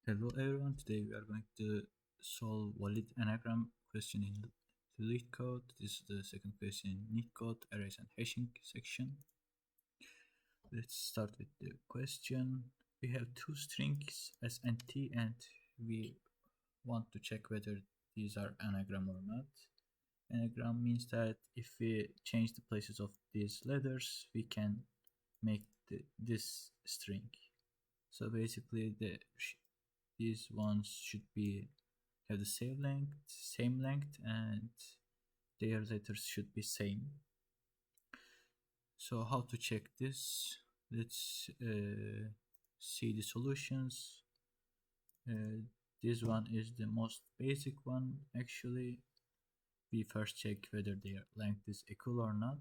Hello everyone, today we are going to solve valid anagram question in LeetCode. This is the second question in NeetCode arrays and hashing section. Let's start with the question. We have two strings S and T and we want to check whether these are anagram or not. Anagram means that if we change the places of these letters, we can make this string. So basically these ones should be have the same length, and their letters should be same. So how to check this? Let's see the solutions. This one is the most basic one. Actually, we first check whether their length is equal or not.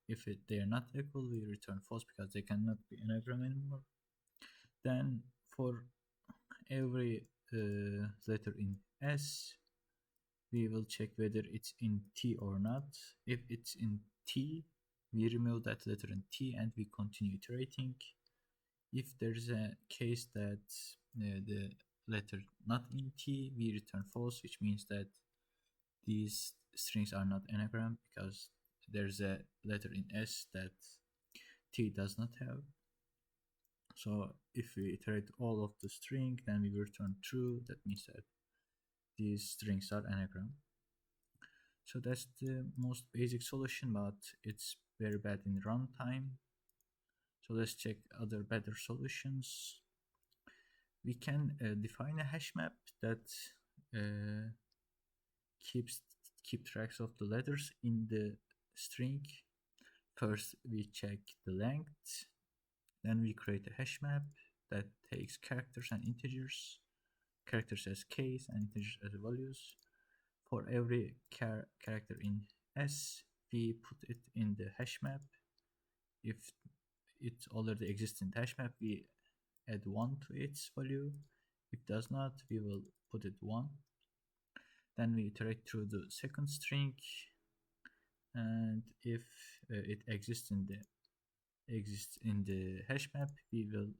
If they are not equal, we return false because they cannot be anagram anymore. Then for every letter in S, we will check whether it's in T or not. If it's in T, we remove that letter in T and we continue iterating. If there's a case that the letter not in T, we return false, which means that these strings are not anagram because there's a letter in S that T does not have. So if we iterate all of the string, then we return true. That means that these strings are anagram. So that's the most basic solution, but it's very bad in runtime. So let's check other better solutions. We can define a hash map that uh, keep tracks of the letters in the string. First, we check the length. Then we create a hash map that takes characters and integers, characters as keys and integers as values. For every character in S, we put it in the hash map. If it already exists in the hash map, we add 1 to its value. If it does not, we will put it 1. Then we iterate through the second string, and if it exists in the hash map, we will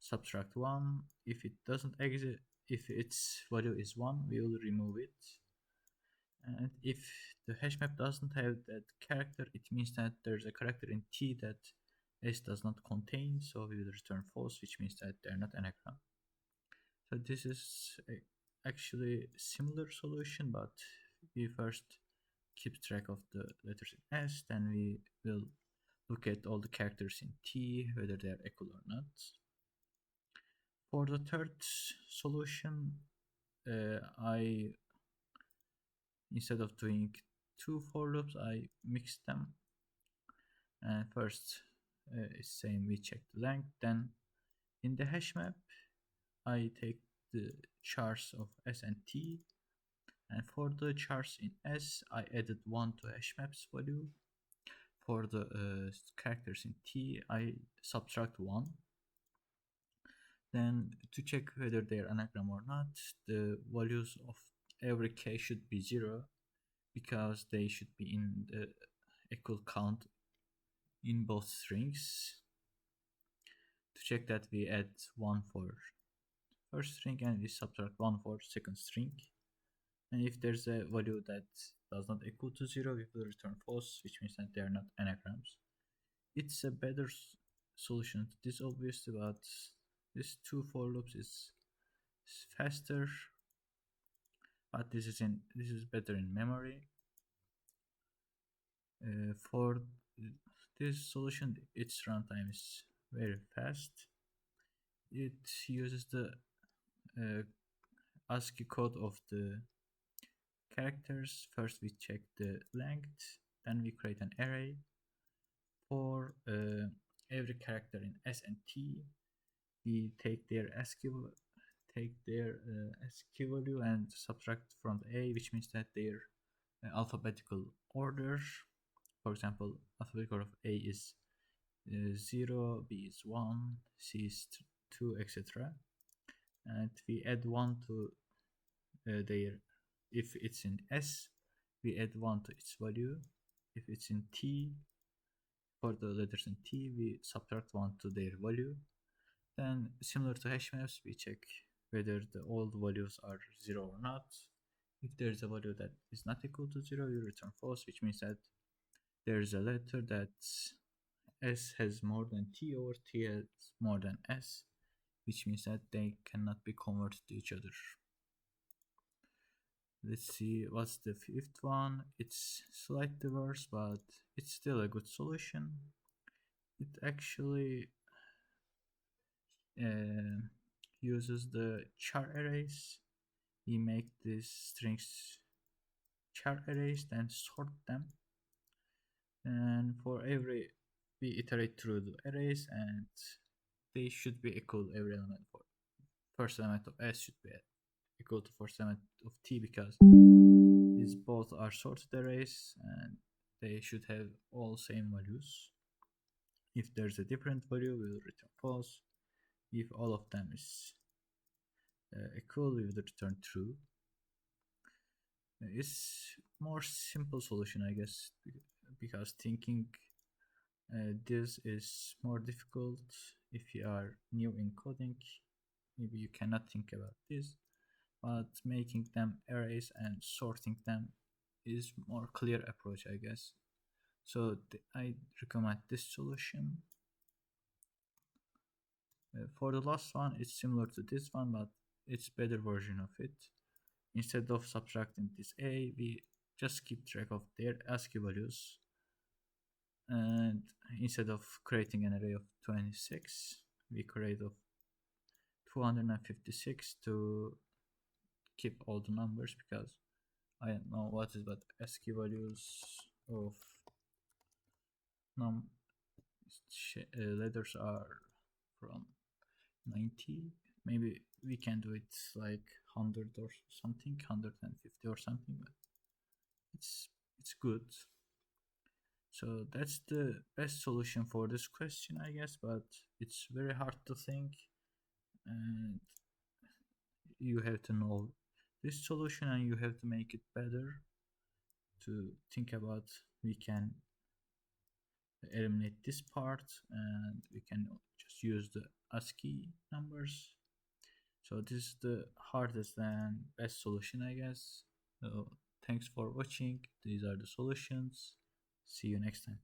subtract 1. If it doesn't exist, if its value is 1, we will remove it. And if the hash map doesn't have that character, it means that there's a character in T that S does not contain, so we will return false, which means that they're not anagram. So this is actually similar solution, but we first keep track of the letters in S, then we will look at all the characters in T, whether they're equal or not. For the third solution, I instead of doing two for loops, I mix them. And first, it's saying we check the length. Then in the hash map, I take the chars of S and T. And for the chars in S, I added 1 to hash map's value. For the characters in T, I subtract 1. Then to check whether they're anagram or not, the values of every k should be 0 because they should be in the equal count in both strings. To check that, we add 1 for first string and we subtract 1 for second string. And if there's a value that does not equal to 0, we will return false, which means that they are not anagrams. It's a better solution to this, obviously, but this 2 for loops is faster, but this is better in memory. For this solution, its runtime is very fast. It uses the ASCII code of the characters. First we check the length, then we create an array. For every character in S and T, we take their ASCII value and subtract from the A, which means that their alphabetical order. For example, alphabetical order of A is 0, B is 1, C is 2, etc. And we add 1 to their, if it's in S, we add 1 to its value. If it's in T, for the letters in T, we subtract 1 to their value. Then, similar to hash maps, we check whether the old values are 0 or not. If there's a value that is not equal to 0, you return false, which means that there's a letter that S has more than T or T has more than S, which means that they cannot be converted to each other. Let's see what's the fifth one. It's slightly worse, but it's still a good solution. It actually uh, uses the char arrays. We make these strings char arrays, then sort them, and for every we iterate through the arrays, and they should be equal every element. For first element of S should be equal to first element of T, because these both are sorted arrays and they should have all same values. If there's a different value, we will return false. If all of them is equal, we will return true. It's more simple solution, I guess, because thinking this is more difficult if you are new in coding. Maybe you cannot think about this, but making them arrays and sorting them is more clear approach, I guess. So I recommend this solution. For the last one, it's similar to this one, but it's better version of it. Instead of subtracting this a, we just keep track of their ASCII values, and instead of creating an array of 26, we create of 256 to keep all the numbers, because I don't know what is, but ASCII values of num letters are from 90. Maybe we can do it like 100 or something, 150 or something, but it's good. So that's the best solution for this question, I guess, but it's very hard to think, and you have to know this solution and you have to make it better to think about. We can eliminate this part and we can just use the ASCII numbers. So this is the hardest and best solution, I guess. So thanks for watching. These are the solutions. See you next time.